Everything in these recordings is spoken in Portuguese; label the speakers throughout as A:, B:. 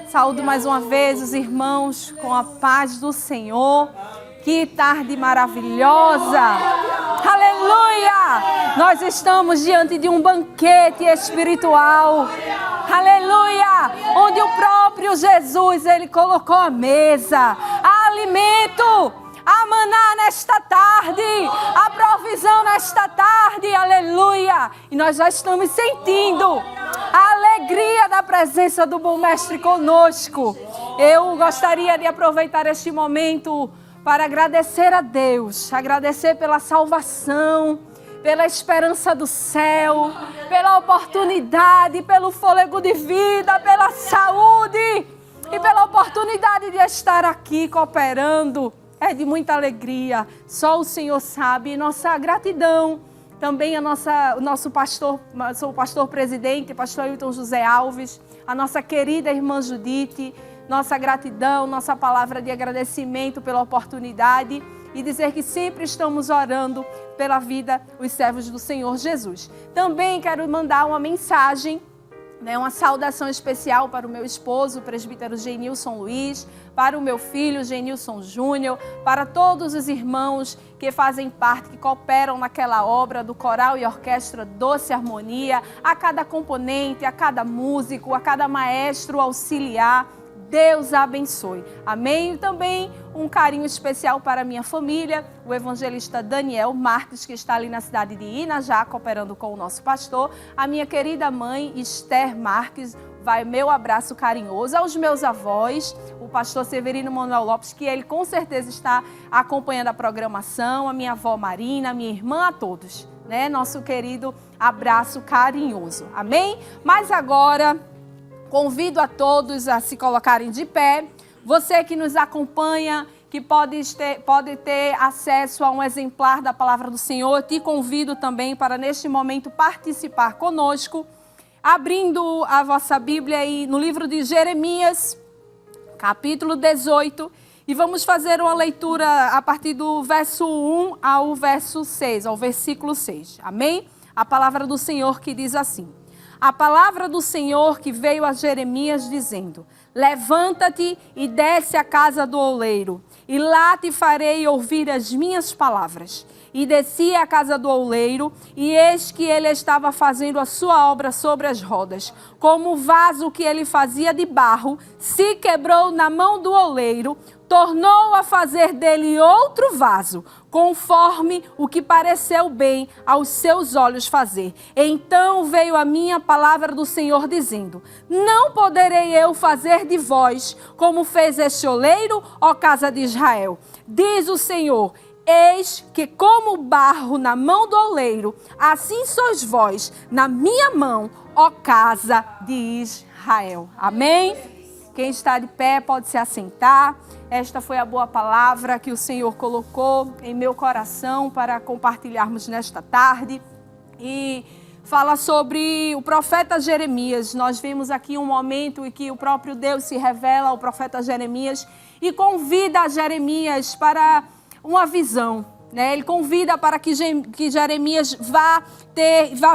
A: Saúdo mais uma vez os irmãos com a paz do Senhor. Que tarde maravilhosa! Aleluia! Nós estamos diante de um banquete espiritual. Aleluia! Onde o próprio Jesus, Ele colocou a mesa, alimento, a maná nesta tarde, a provisão nesta tarde. Aleluia! E nós já estamos sentindo a alegria da presença do bom mestre conosco. Eu gostaria de aproveitar este momento para agradecer a Deus, agradecer pela salvação, pela esperança do céu, pela oportunidade, pelo fôlego de vida, pela saúde e pela oportunidade de estar aqui cooperando. É de muita alegria, só o Senhor sabe. E nossa gratidão também o nosso pastor, sou o pastor presidente, pastor Ailton José Alves, a nossa querida irmã Judite. Nossa gratidão, nossa palavra de agradecimento pela oportunidade e dizer que sempre estamos orando pela vida, os servos do Senhor Jesus. Também quero mandar uma mensagem, uma saudação especial para o meu esposo, o presbítero Genilson Luiz, para o meu filho Genilson Júnior, para todos os irmãos que fazem parte, que cooperam naquela obra do coral e orquestra Doce Harmonia, a cada componente, a cada músico, a cada maestro auxiliar. Deus abençoe. Amém? E também um carinho especial para a minha família, o evangelista Daniel Marques, que está ali na cidade de Inajá, cooperando com o nosso pastor. A minha querida mãe, Esther Marques, vai meu abraço carinhoso. Aos meus avós, o pastor Severino Manuel Lopes, que ele com certeza está acompanhando a programação, a minha avó Marina, a minha irmã, a todos, Nosso querido abraço carinhoso. Amém? Mas agora convido a todos a se colocarem de pé. Você que nos acompanha, que pode ter acesso a um exemplar da Palavra do Senhor, te convido também para neste momento participar conosco, abrindo a vossa Bíblia aí no livro de Jeremias, capítulo 18, e vamos fazer uma leitura a partir do verso 1 ao verso 6, ao versículo 6. Amém? A palavra do Senhor que diz assim: a palavra do Senhor que veio a Jeremias dizendo: levanta-te e desce à casa do oleiro, e lá te farei ouvir as minhas palavras. E desci à casa do oleiro, e eis que ele estava fazendo a sua obra sobre as rodas. Como o vaso que ele fazia de barro se quebrou na mão do oleiro, tornou a fazer dele outro vaso, conforme o que pareceu bem aos seus olhos fazer. Então veio a minha palavra do Senhor dizendo: não poderei eu fazer de vós como fez este oleiro, ó casa de Israel. Diz o Senhor: eis que como barro na mão do oleiro, assim sois vós na minha mão, ó casa de Israel. Amém? Quem está de pé pode se assentar. Esta foi a boa palavra que o Senhor colocou em meu coração para compartilharmos nesta tarde. E fala sobre o profeta Jeremias. Nós vimos aqui um momento em que o próprio Deus se revela ao profeta Jeremias e convida a Jeremias para uma visão. Ele convida para que Jeremias vá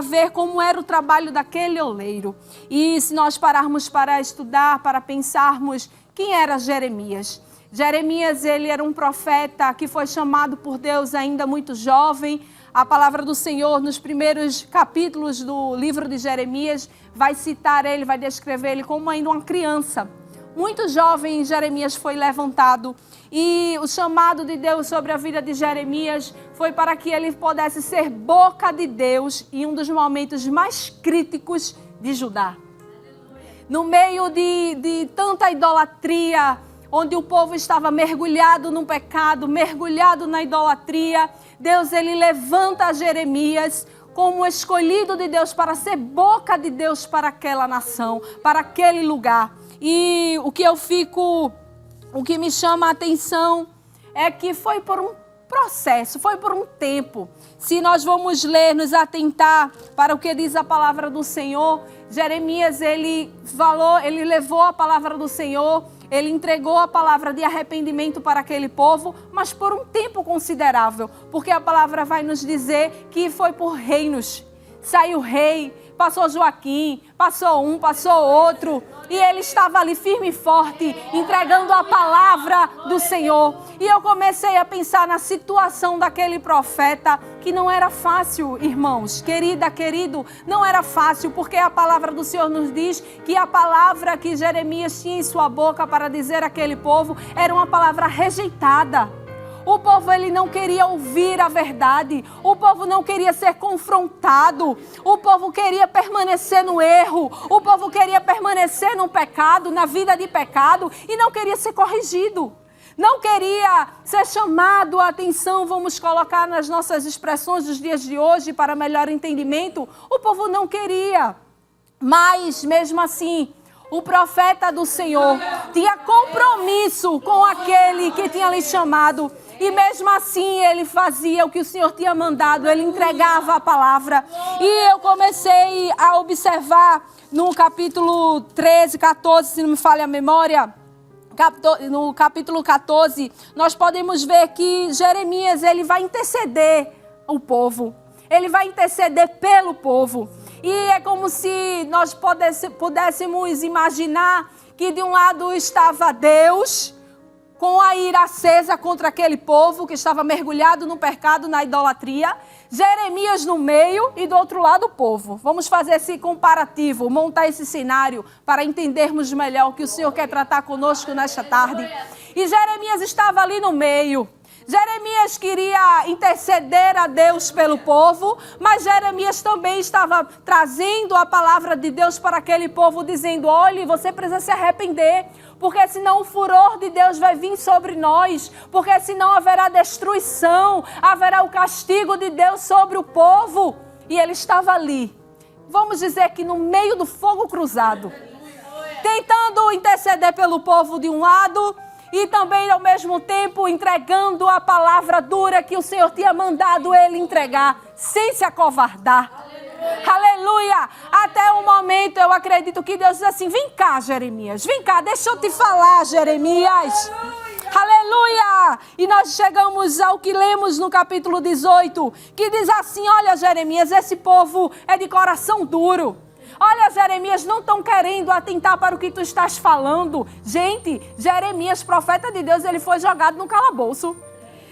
A: ver como era o trabalho daquele oleiro. E se nós pararmos para estudar, para pensarmos quem era Jeremias. Jeremias, ele era um profeta que foi chamado por Deus ainda muito jovem. A palavra do Senhor, nos primeiros capítulos do livro de Jeremias, vai citar ele, vai descrever ele como ainda uma criança. Muito jovem, Jeremias foi levantado. E o chamado de Deus sobre a vida de Jeremias foi para que ele pudesse ser boca de Deus em um dos momentos mais críticos de Judá. No meio de tanta idolatria, onde o povo estava mergulhado no pecado, mergulhado na idolatria, Deus ele levanta Jeremias como escolhido de Deus para ser boca de Deus para aquela nação, para aquele lugar. E o que me chama a atenção é que foi por um processo, foi por um tempo. Se nós vamos ler, nos atentar para o que diz a palavra do Senhor, Jeremias ele levou a palavra do Senhor, ele entregou a palavra de arrependimento para aquele povo, mas por um tempo considerável, porque a palavra vai nos dizer que foi por reinos. Saiu o rei, passou Joaquim, passou um, passou outro. E ele estava ali firme e forte, entregando a palavra do Senhor. E eu comecei a pensar na situação daquele profeta, que não era fácil, irmãos. Querida, querido, não era fácil, porque a palavra do Senhor nos diz que a palavra que Jeremias tinha em sua boca para dizer àquele povo era uma palavra rejeitada. O povo, ele não queria ouvir a verdade. O povo não queria ser confrontado. O povo queria permanecer no erro. O povo queria permanecer no pecado, na vida de pecado, e não queria ser corrigido. Não queria ser chamado a atenção, vamos colocar nas nossas expressões dos dias de hoje para melhor entendimento. O povo não queria. Mas, mesmo assim, o profeta do Senhor tinha compromisso com aquele que tinha lhe chamado. E mesmo assim ele fazia o que o Senhor tinha mandado, ele entregava a palavra. E eu comecei a observar no capítulo 13, 14, se não me falha a memória, no capítulo 14, nós podemos ver que Jeremias, ele vai interceder o povo. Ele vai interceder pelo povo. E é como se nós pudéssemos imaginar que de um lado estava Deus, com a ira acesa contra aquele povo que estava mergulhado no pecado, na idolatria. Jeremias no meio e do outro lado o povo. Vamos fazer esse comparativo, montar esse cenário para entendermos melhor o que o Senhor quer tratar conosco nesta tarde. E Jeremias estava ali no meio. Jeremias queria interceder a Deus pelo povo, mas Jeremias também estava trazendo a palavra de Deus para aquele povo, dizendo: olhe, você precisa se arrepender, porque senão o furor de Deus vai vir sobre nós, porque senão haverá destruição, haverá o castigo de Deus sobre o povo. E ele estava ali, vamos dizer que no meio do fogo cruzado, tentando interceder pelo povo de um lado, e também, ao mesmo tempo, entregando a palavra dura que o Senhor tinha mandado ele entregar, sem se acovardar. Aleluia! Até o momento, eu acredito que Deus diz assim: vem cá, Jeremias, vem cá, deixa eu te falar, Jeremias. Aleluia! E nós chegamos ao que lemos no capítulo 18, que diz assim: olha, Jeremias, esse povo é de coração duro. Olha, Jeremias, não estão querendo atentar para o que tu estás falando. Gente, Jeremias, profeta de Deus, ele foi jogado no calabouço.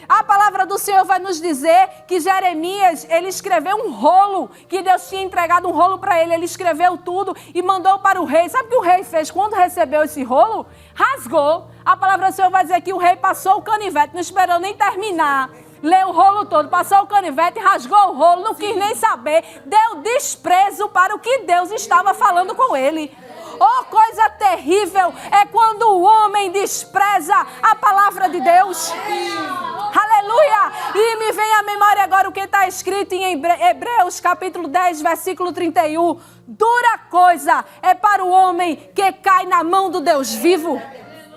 A: A palavra do Senhor vai nos dizer que Jeremias, ele escreveu um rolo, que Deus tinha entregado um rolo para ele. Ele escreveu tudo e mandou para o rei. Sabe o que o rei fez quando recebeu esse rolo? Rasgou. A palavra do Senhor vai dizer que o rei passou o canivete, não esperou nem terminar. Leu o rolo todo, passou o canivete, rasgou o rolo, não quis nem saber, deu desprezo para o que Deus estava falando com ele. Oh, coisa terrível é quando o homem despreza a palavra de Deus. Aleluia! E me vem à memória agora o que está escrito em Hebreus capítulo 10, versículo 31. Dura coisa é para o homem que cai na mão do Deus vivo.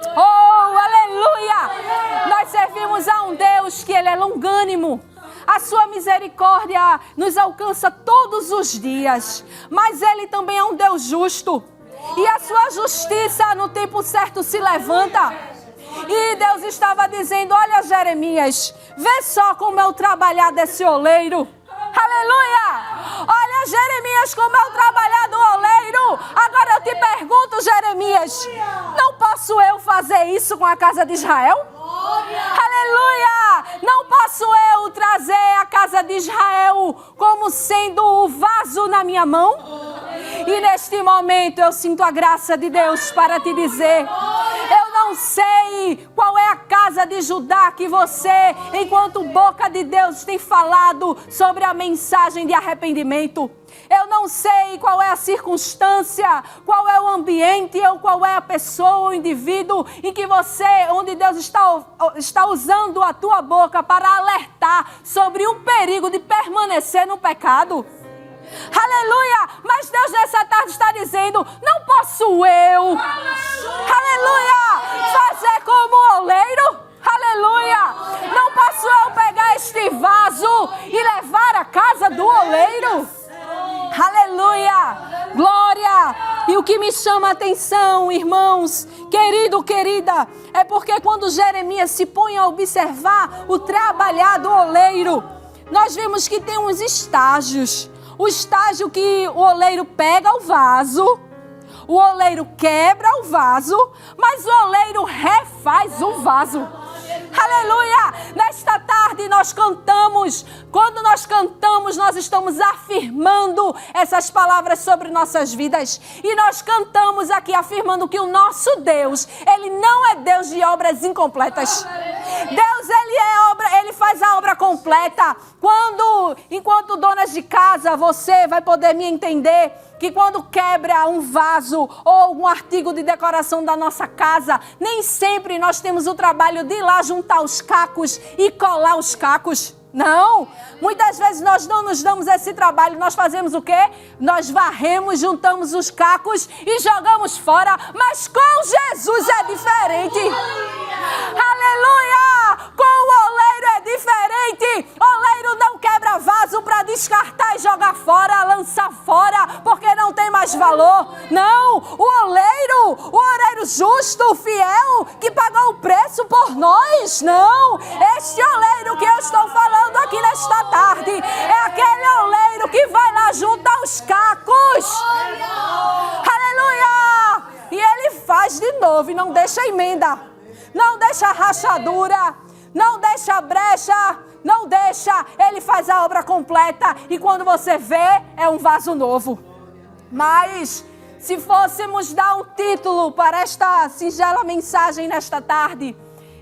A: Oh, aleluia! Nós servimos a um Deus que ele é longânimo. A sua misericórdia nos alcança todos os dias. Mas ele também é um Deus justo. E a sua justiça no tempo certo se levanta. E Deus estava dizendo: olha, Jeremias, vê só como é o trabalhar desse oleiro. Aleluia! Olha, Jeremias, como é o trabalhar do oleiro. Agora eu te pergunto, Jeremias, não posso eu fazer isso com a casa de Israel? Aleluia! Não posso eu trazer a casa de Israel como sendo o vaso na minha mão? E neste momento eu sinto a graça de Deus para te dizer: eu não sei qual é a casa de Judá que você, enquanto boca de Deus, tem falado sobre a mensagem de arrependimento. Eu não sei qual é a circunstância, qual é o ambiente ou qual é a pessoa, o indivíduo em que você, onde Deus está usando a tua boca para alertar sobre o perigo de permanecer no pecado. Aleluia! Mas Deus nessa tarde está dizendo: não posso eu, aleluia, fazer como o oleiro. Aleluia! Não posso eu pegar este vaso e levar à casa do oleiro. Aleluia! Glória! E o que me chama a atenção, irmãos, querido, querida, é porque quando Jeremias se põe a observar o trabalhar do oleiro, nós vemos que tem uns estágios. O estágio que o oleiro pega o vaso, o oleiro quebra o vaso, mas o oleiro refaz o vaso. Aleluia! Nesta tarde nós cantamos. Quando nós cantamos, nós estamos afirmando essas palavras sobre nossas vidas. E nós cantamos aqui afirmando que o nosso Deus, Ele não é Deus de obras incompletas. Deus, Ele faz a obra completa. Enquanto donas de casa, você vai poder me entender que quando quebra um vaso ou algum artigo de decoração da nossa casa, nem sempre nós temos o trabalho de ir lá juntar os cacos e colar os cacos. Não, muitas vezes nós não nos damos esse trabalho. Nós fazemos o quê? Nós varremos, juntamos os cacos e jogamos fora. Mas com Jesus é diferente. Aleluia! Com o oleiro é diferente. O oleiro não quebra vaso para descartar e jogar fora, lançar fora, porque não tem mais valor. Não, o oleiro justo, fiel, que pagou o preço por nós. Não, este oleiro que eu estou falando aqui nesta tarde é aquele oleiro que vai lá juntar os cacos. Aleluia! E ele faz de novo e não deixa emenda, não deixa rachadura, não deixa brecha, não deixa. Ele faz a obra completa e quando você vê, é um vaso novo. Mas se fôssemos dar um título para esta singela mensagem nesta tarde,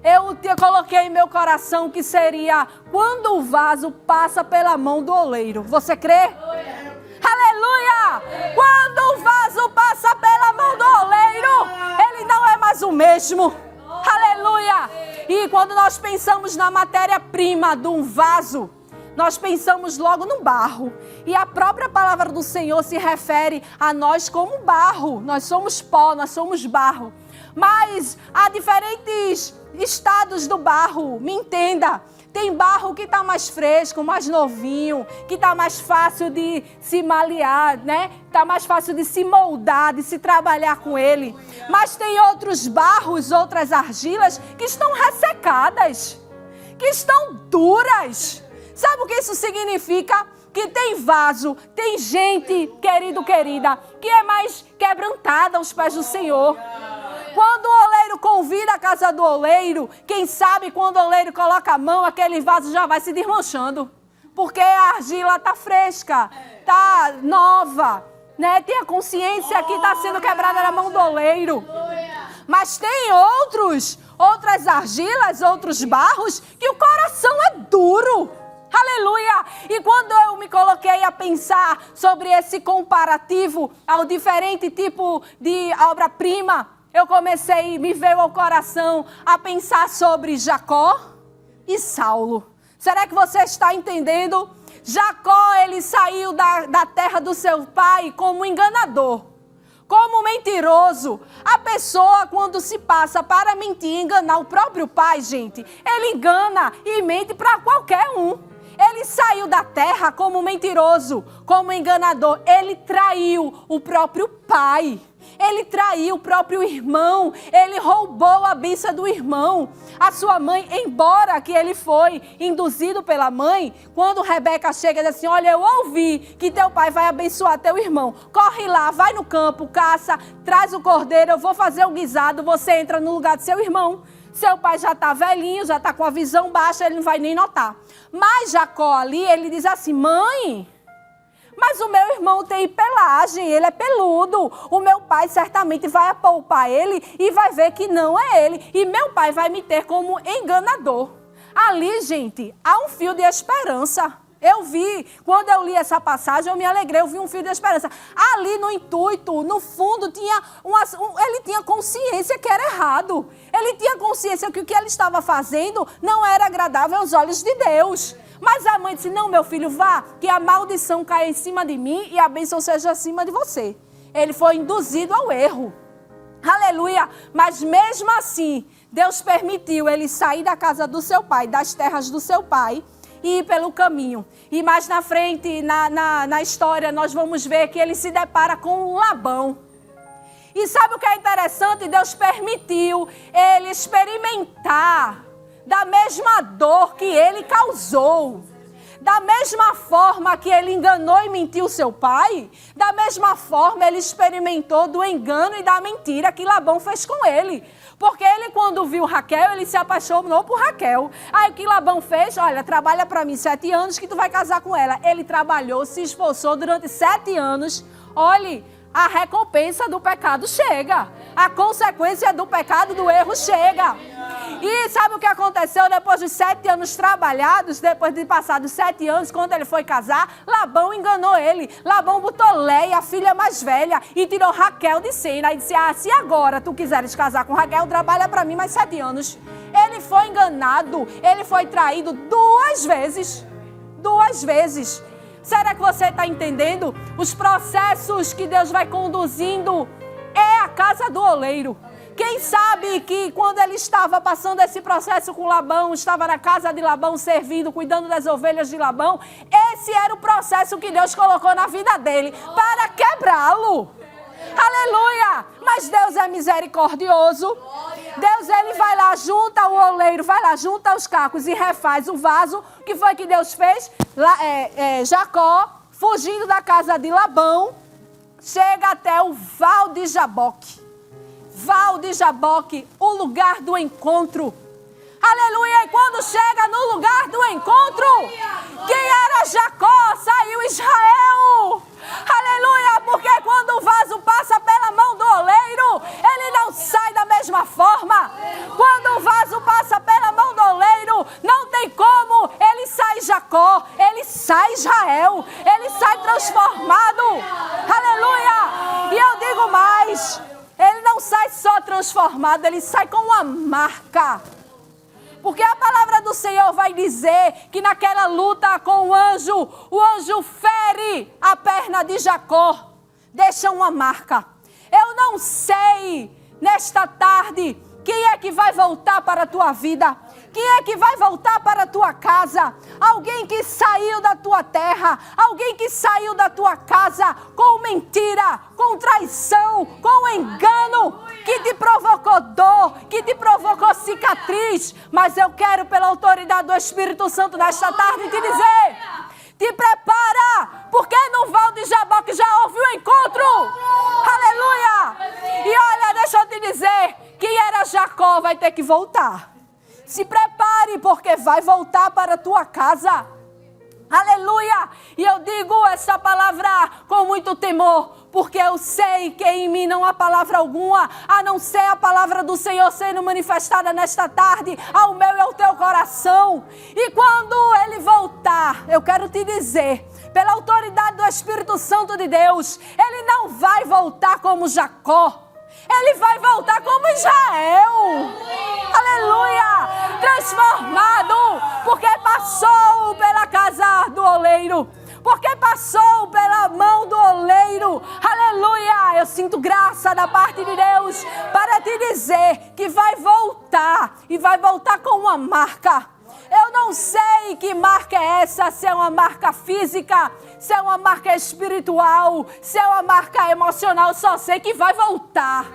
A: eu coloquei em meu coração que seria: quando o vaso passa pela mão do oleiro. Você crê? Aleluia! Quando o vaso passa pela mão do oleiro, ele não é mais o mesmo. Aleluia! E quando nós pensamos na matéria-prima de um vaso, nós pensamos logo no barro. E a própria palavra do Senhor se refere a nós como barro. Nós somos pó, nós somos barro. Mas há diferentes estados do barro, me entenda. Tem barro que está mais fresco, mais novinho, que está mais fácil de se malear, né? Está mais fácil de se moldar, de se trabalhar com ele. Mas tem outros barros, outras argilas que estão ressecadas, que estão duras. Sabe o que isso significa? Que tem vaso, tem gente, querido, querida, que é mais quebrantada aos pés do Senhor. Quando o oleiro convida a casa do oleiro, quem sabe quando o oleiro coloca a mão, aquele vaso já vai se desmanchando. Porque a argila está fresca, está nova, né? Tem a consciência que está sendo quebrada na mão do oleiro. Mas tem outras argilas, outros barros, que o coração é duro. Aleluia! E quando eu me coloquei a pensar sobre esse comparativo ao diferente tipo de obra-prima, me veio ao coração a pensar sobre Jacó e Saulo. Será que você está entendendo? Jacó, ele saiu da terra do seu pai como enganador, como mentiroso. A pessoa, quando se passa para mentir, enganar o próprio pai, gente, ele engana e mente para qualquer um. Ele saiu da terra como mentiroso, como enganador. Ele traiu o próprio pai. Ele traiu o próprio irmão. Ele roubou a bênção do irmão. A sua mãe, embora que ele foi induzido pela mãe, quando Rebeca chega e diz assim: olha, eu ouvi que teu pai vai abençoar teu irmão. Corre lá, vai no campo, caça, traz o cordeiro, eu vou fazer o guisado, você entra no lugar do seu irmão. Seu pai já está velhinho, já está com a visão baixa, ele não vai nem notar. Mas Jacó ali, ele diz assim: mãe, mas o meu irmão tem pelagem, ele é peludo. O meu pai certamente vai apalpar ele e vai ver que não é ele. E meu pai vai me ter como enganador. Ali, gente, há um fio de esperança. Eu vi, quando eu li essa passagem, eu me alegrei, eu vi um fio de esperança. Ali no intuito, no fundo, ele tinha consciência que era errado. Ele tinha consciência que o que ele estava fazendo não era agradável aos olhos de Deus. Mas a mãe disse: não, meu filho, vá, que a maldição caia em cima de mim e a bênção seja acima de você. Ele foi induzido ao erro. Aleluia! Mas mesmo assim, Deus permitiu ele sair da casa do seu pai, das terras do seu pai, e ir pelo caminho. E mais na frente, na história, nós vamos ver que ele se depara com Labão. E sabe o que é interessante? Deus permitiu ele experimentar da mesma dor que ele causou. Da mesma forma que ele enganou e mentiu seu pai, da mesma forma ele experimentou do engano e da mentira que Labão fez com ele. Porque ele, quando viu Raquel, ele se apaixonou por Raquel. Aí o que Labão fez? Olha, trabalha para mim 7 anos que tu vai casar com ela. Ele trabalhou, se esforçou durante 7 anos. Olhe, a recompensa do pecado chega. A consequência do pecado, do erro, chega. E sabe o que aconteceu depois dos 7 anos trabalhados? Depois de passados 7 anos, quando ele foi casar, Labão enganou ele. Labão botou Leia, a filha mais velha, e tirou Raquel de cena. E disse, se agora tu quiseres casar com Raquel, trabalha para mim mais 7 anos. Ele foi enganado, ele foi traído 2 vezes. 2 vezes. Será que você está entendendo? Os processos que Deus vai conduzindo é a casa do oleiro. Quem sabe que quando ele estava passando esse processo com Labão, estava na casa de Labão servindo, cuidando das ovelhas de Labão, esse era o processo que Deus colocou na vida dele para quebrá-lo. Aleluia! Mas Deus é misericordioso. Deus, ele vai lá, junta o oleiro, vai lá, junta os cacos e refaz o vaso. O que foi que Deus fez? Jacó, fugindo da casa de Labão, chega até o Val de Jaboque. Val de Jaboque, o lugar do encontro. Aleluia! E quando chega no lugar do encontro, quem era Jacó? Saiu Israel. Aleluia! Porque quando o vaso passa pela mão do oleiro, ele não sai da mesma forma. Quando o vaso passa pela mão do oleiro, não tem como. Ele sai Jacó, ele sai Israel, ele sai transformado. Aleluia! E eu digo mais, ele não sai só transformado, ele sai com uma marca. Porque a palavra do Senhor vai dizer que naquela luta com o anjo fere a perna de Jacó, deixa uma marca. Eu não sei, nesta tarde, quem é que vai voltar para a tua vida? Quem é que vai voltar para a tua casa? Alguém que saiu da tua terra, alguém que saiu da tua casa com mentira, com traição, com engano, que te provocou dor, que te provocou cicatriz. Mas eu quero, pela autoridade do Espírito Santo nesta tarde, te dizer, te prepara, porque no Val de Jaboque já houve um encontro. Aleluia! E olha, deixa eu te dizer, quem era Jacó vai ter que voltar. Se prepare, porque vai voltar para a tua casa. Aleluia! E eu digo essa palavra com muito temor, porque eu sei que em mim não há palavra alguma, a não ser a palavra do Senhor sendo manifestada nesta tarde, ao meu e ao teu coração. E quando ele voltar, eu quero te dizer, pela autoridade do Espírito Santo de Deus, ele não vai voltar como Jacó. Ele vai voltar como Israel. Aleluia! Transformado, porque passou pela casa do oleiro. Porque passou pela mão do oleiro. Aleluia! Eu sinto graça da parte de Deus para te dizer que vai voltar. E vai voltar com uma marca. Eu não sei que marca é essa, se é uma marca física, se é uma marca espiritual, se é uma marca emocional, só sei que vai voltar.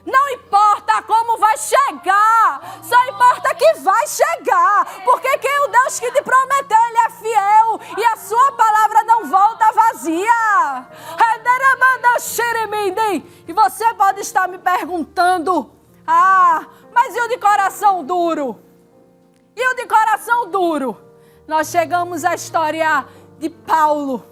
A: Não importa como vai chegar, só importa que vai chegar, porque quem o Deus que te prometeu, ele é fiel e a sua palavra não volta vazia. E você pode estar me perguntando, mas e o de coração duro? E o de coração duro? Nós chegamos à história de Paulo.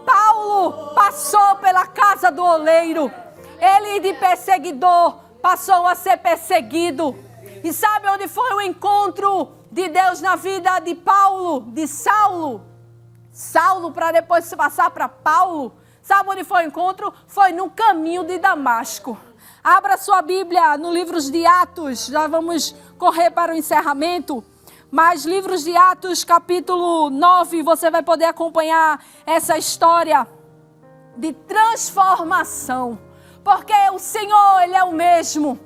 A: Paulo passou pela casa do oleiro. Ele de perseguidor passou a ser perseguido. E sabe onde foi o encontro de Deus na vida de Paulo, de Saulo? Saulo para depois se passar para Paulo. Sabe onde foi o encontro? Foi no caminho de Damasco. Abra sua Bíblia no livros de Atos. Já vamos correr para o encerramento. Mas livros de Atos, capítulo 9, você vai poder acompanhar essa história de transformação. Porque o Senhor, ele é o mesmo.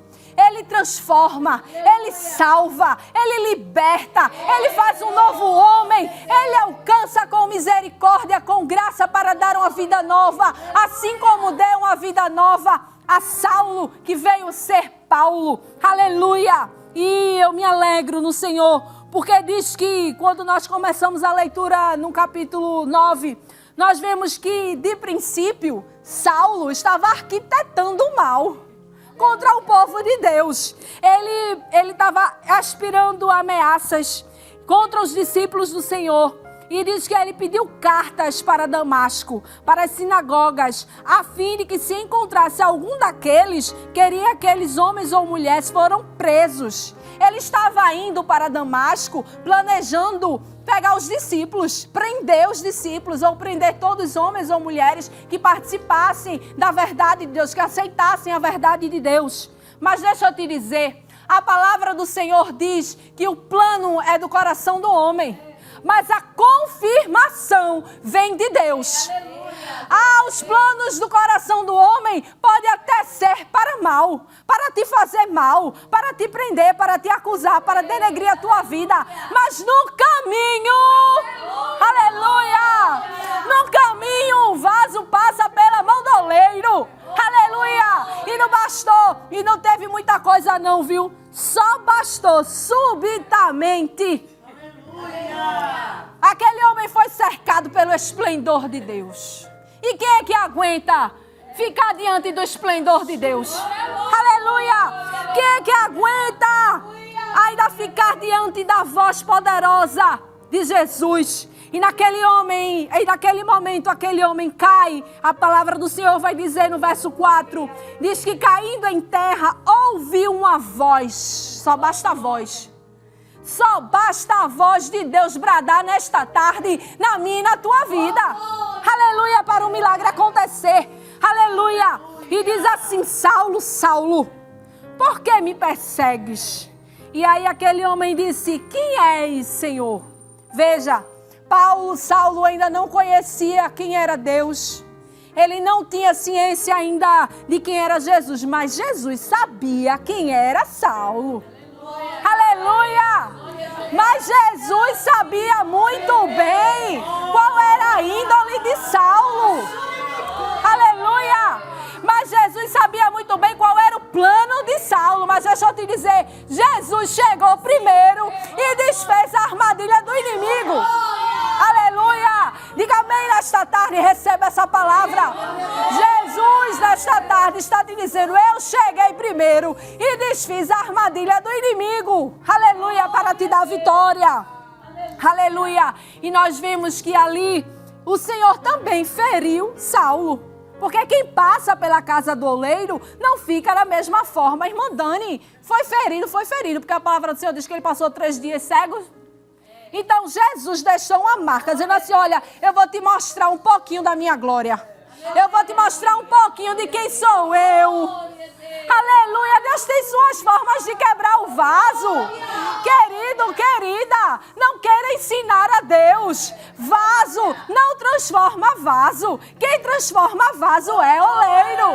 A: Ele transforma, Ele salva, Ele liberta, Ele faz um novo homem, Ele alcança com misericórdia, com graça para dar uma vida nova, assim como deu uma vida nova a Saulo, que veio ser Paulo. Aleluia! E eu me alegro no Senhor, porque diz que quando nós começamos a leitura no capítulo 9, nós vemos que, de princípio, Saulo estava arquitetando o mal contra o povo de Deus. Ele estava aspirando ameaças contra os discípulos do Senhor. E diz que ele pediu cartas para Damasco, para as sinagogas, a fim de que se encontrasse algum daqueles, queria que aqueles homens ou mulheres foram presos. Ele estava indo para Damasco, planejando pegar os discípulos, prender os discípulos, ou prender todos os homens ou mulheres que participassem da verdade de Deus, que aceitassem a verdade de Deus. Mas deixa eu te dizer, a palavra do Senhor diz que o plano é do coração do homem, mas a confirmação vem de Deus. Os planos do coração do homem podem até ser para mal, para te fazer mal, para te prender, para te acusar, para denegrir a tua vida. Mas no caminho, aleluia, no caminho o vaso passa pela mão do oleiro. Aleluia! E não bastou, e não teve muita coisa não, viu? Só bastou subitamente. Aquele homem foi cercado pelo esplendor de Deus. E quem é que aguenta ficar diante do esplendor de Deus? Aleluia! Quem é que aguenta ainda ficar diante da voz poderosa de Jesus? E naquele momento, aquele homem cai. A palavra do Senhor vai dizer no verso 4, diz que caindo em terra, ouviu uma voz. Só basta a voz. Só basta a voz de Deus bradar nesta tarde, na minha e na tua vida. Aleluia, para o milagre acontecer. Aleluia. E diz assim: Saulo, Saulo, por que me persegues? E aí aquele homem disse: quem és, Senhor? Veja, Saulo ainda não conhecia quem era Deus. Ele não tinha ciência ainda de quem era Jesus, mas Jesus sabia quem era Saulo. Aleluia! Mas Jesus sabia muito bem qual era a índole de Saulo. Aleluia! Mas Jesus sabia muito bem qual era o plano de Saulo. Mas deixa eu te dizer, Jesus chegou primeiro e desfez a armadilha do inimigo. Aleluia! Diga amém nesta tarde, receba essa palavra. Jesus nesta tarde está te dizendo: eu cheguei primeiro e desfiz a armadilha do inimigo. Aleluia, para te dar vitória. Aleluia. E nós vimos que ali o Senhor também feriu Saulo. Porque quem passa pela casa do oleiro não fica da mesma forma. Irmã Dani, foi ferido, porque a palavra do Senhor diz que ele passou 3 dias cego. Então Jesus deixou uma marca, dizendo assim: olha, eu vou te mostrar um pouquinho da minha glória. Eu vou te mostrar um pouquinho de quem sou eu. Aleluia, Deus tem suas formas de quebrar o vaso. Querido, querida, não queira ensinar a Deus. Vaso não transforma vaso. Quem transforma vaso é oleiro.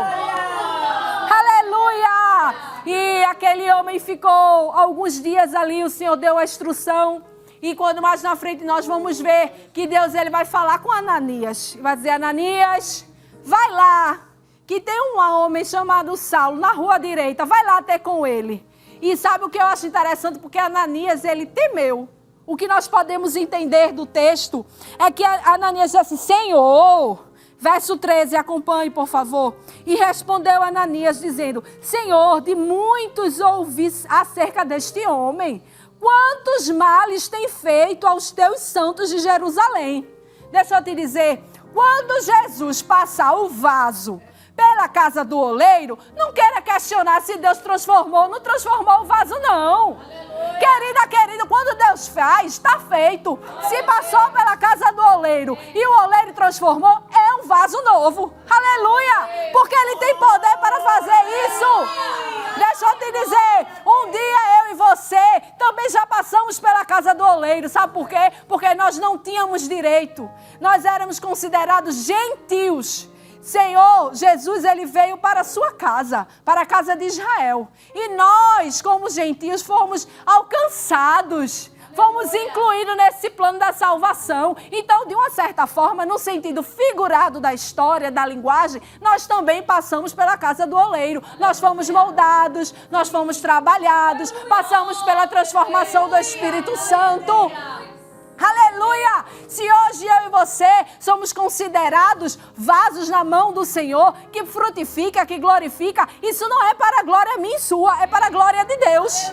A: Aleluia. E aquele homem ficou alguns dias ali, o Senhor deu a instrução. E quando mais na frente nós vamos ver que Deus ele vai falar com Ananias. Vai dizer: Ananias, vai lá, que tem um homem chamado Saulo na rua direita. Vai lá ter com ele. E sabe o que eu acho interessante? Porque Ananias, ele temeu. O que nós podemos entender do texto é que Ananias disse assim: Senhor, verso 13, acompanhe por favor. E respondeu Ananias dizendo: Senhor, de muitos ouvi acerca deste homem. Quantos males tem feito aos teus santos de Jerusalém? Deixa eu te dizer, quando Jesus passar o vaso pela casa do oleiro, não queira questionar se Deus transformou. Não transformou o vaso, não. Querida, querido, quando Deus faz, está feito. Se passou pela casa do oleiro e o oleiro transformou, é um vaso novo. Aleluia! Porque Ele tem poder para fazer isso. Deixa eu te dizer, um dia eu e você também já passamos pela casa do oleiro. Sabe por quê? Porque nós não tínhamos direito. Nós éramos considerados gentios. Senhor, Jesus, ele veio para a sua casa, para a casa de Israel. E nós, como gentios, fomos alcançados, fomos incluídos nesse plano da salvação. Então, de uma certa forma, no sentido figurado da história, da linguagem, nós também passamos pela casa do oleiro. Nós fomos moldados, nós fomos trabalhados, passamos pela transformação do Espírito Santo. Aleluia! Se hoje eu e você somos considerados vasos na mão do Senhor, que frutifica, que glorifica, isso não é para a glória minha e sua, é para a glória de Deus.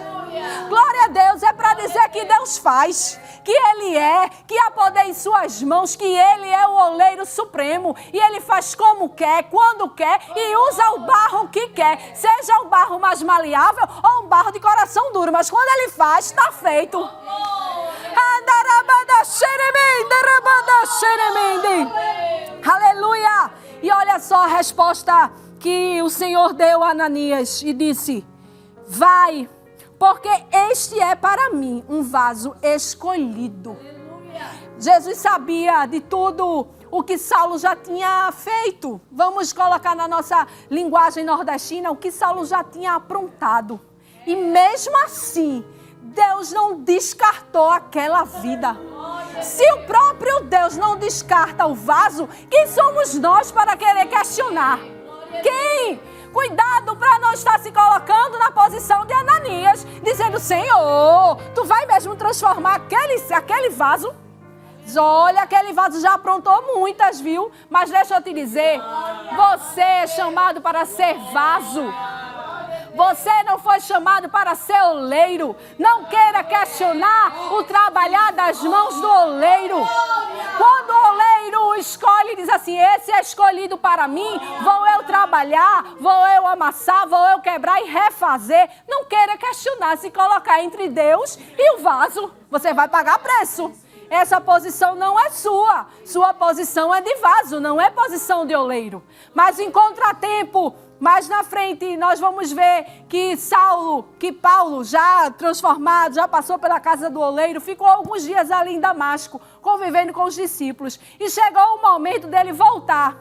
A: Glória a Deus é para dizer que Deus faz, que Ele é, que há poder em suas mãos, que Ele é o oleiro supremo e Ele faz como quer, quando quer e usa o barro que quer, seja um barro mais maleável ou um barro de coração duro, mas quando Ele faz, está feito. Aleluia! E olha só a resposta que o Senhor deu a Ananias e disse: vai, porque este é para mim um vaso escolhido. Jesus sabia de tudo o que Saulo já tinha feito. Vamos colocar na nossa linguagem nordestina o que Saulo já tinha aprontado. E mesmo assim, Deus não descartou aquela vida. Se o próprio Deus não descarta o vaso, quem somos nós para querer questionar? Quem? Cuidado para não estar se colocando na posição de Ananias, dizendo: Senhor, tu vai mesmo transformar aquele vaso? Olha, aquele vaso já aprontou muitas, viu? Mas deixa eu te dizer, você é chamado para ser vaso. Você não foi chamado para ser oleiro. Não queira questionar o trabalhar das mãos do oleiro. Quando o oleiro escolhe e diz assim: esse é escolhido para mim, vou eu trabalhar, vou eu amassar, vou eu quebrar e refazer. Não queira questionar, se colocar entre Deus e o vaso. Você vai pagar preço. Essa posição não é sua. Sua posição é de vaso, não é posição de oleiro. Mas em contratempo, mais na frente, nós vamos ver que Paulo, já transformado, já passou pela casa do oleiro, ficou alguns dias ali em Damasco, convivendo com os discípulos. E chegou o momento dele voltar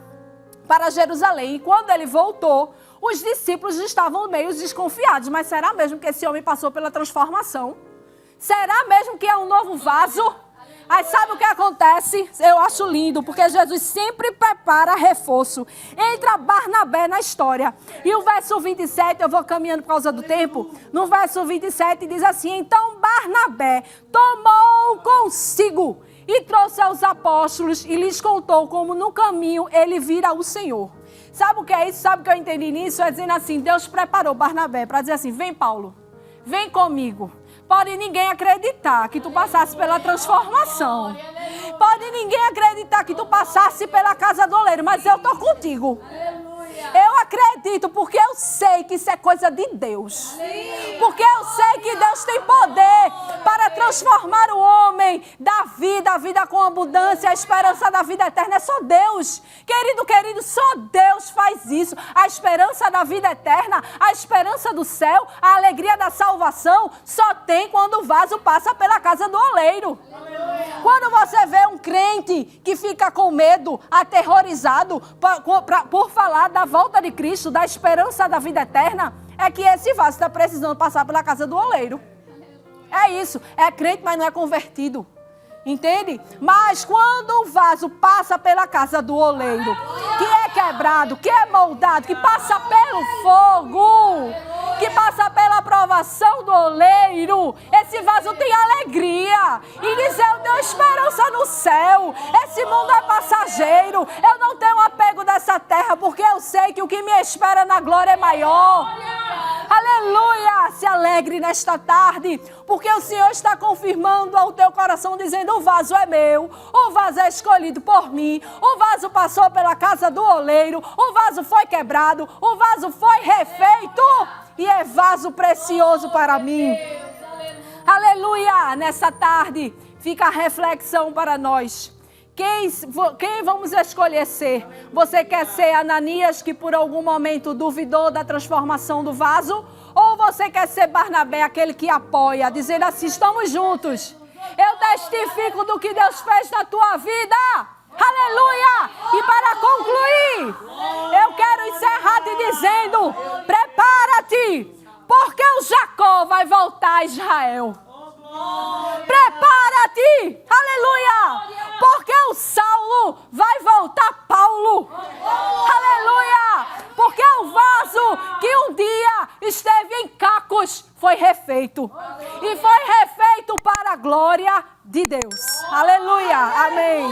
A: para Jerusalém. E quando ele voltou, os discípulos estavam meio desconfiados. Mas será mesmo que esse homem passou pela transformação? Será mesmo que é um novo vaso? Aí sabe o que acontece? Eu acho lindo, porque Jesus sempre prepara reforço. Entra Barnabé na história. E o verso 27, eu vou caminhando por causa do tempo. No verso 27 diz assim: então Barnabé tomou consigo e trouxe aos apóstolos e lhes contou como no caminho ele vira o Senhor. Sabe o que é isso? Sabe o que eu entendi nisso? É dizendo assim, Deus preparou Barnabé para dizer assim: vem Paulo, vem comigo. Pode ninguém acreditar que tu passasse pela transformação. Pode ninguém acreditar que tu passasse pela casa do oleiro, mas eu estou contigo. Eu acredito porque eu sei que isso é coisa de Deus. Porque eu sei que Deus tem poder para transformar o homem da vida, a vida com abundância, a esperança da vida eterna. É só Deus. Querido, só Deus faz isso. A esperança da vida eterna, a esperança do céu, a alegria da salvação, só tem quando o vaso passa pela casa do oleiro. Quando você vê um crente que fica com medo, aterrorizado por falar da volta de Cristo, da esperança da vida eterna, é que esse vaso está precisando passar pela casa do oleiro. É isso, é crente, mas não é convertido. Entende? Mas quando o vaso passa pela casa do oleiro, que é quebrado, que é moldado, que passa pelo fogo, que passa pela provação do oleiro, esse vaso tem alegria. E diz: eu tenho esperança no céu. Esse mundo é passageiro. Eu não tenho apego dessa terra, porque eu sei que o que me espera na glória é maior. Aleluia! Se alegre nesta tarde, porque o Senhor está confirmando ao teu coração, dizendo: o vaso é meu, o vaso é escolhido por mim, o vaso passou pela casa do oleiro, o vaso foi quebrado, o vaso foi refeito e é vaso precioso para mim. Aleluia! Nessa tarde fica a reflexão para nós. Quem vamos escolher ser? Você quer ser Ananias, que por algum momento duvidou da transformação do vaso? Ou você quer ser Barnabé, aquele que apoia, dizendo assim: estamos juntos. Eu testifico do que Deus fez na tua vida. Aleluia! E para concluir, eu quero encerrar te dizendo: prepara-te, porque o Jacó vai voltar a Israel. Prepara-te, aleluia, porque o Saulo vai voltar Paulo. Aleluia, porque o vaso que um dia esteve em cacos foi refeito. E foi refeito para a glória de Deus. Aleluia, amém.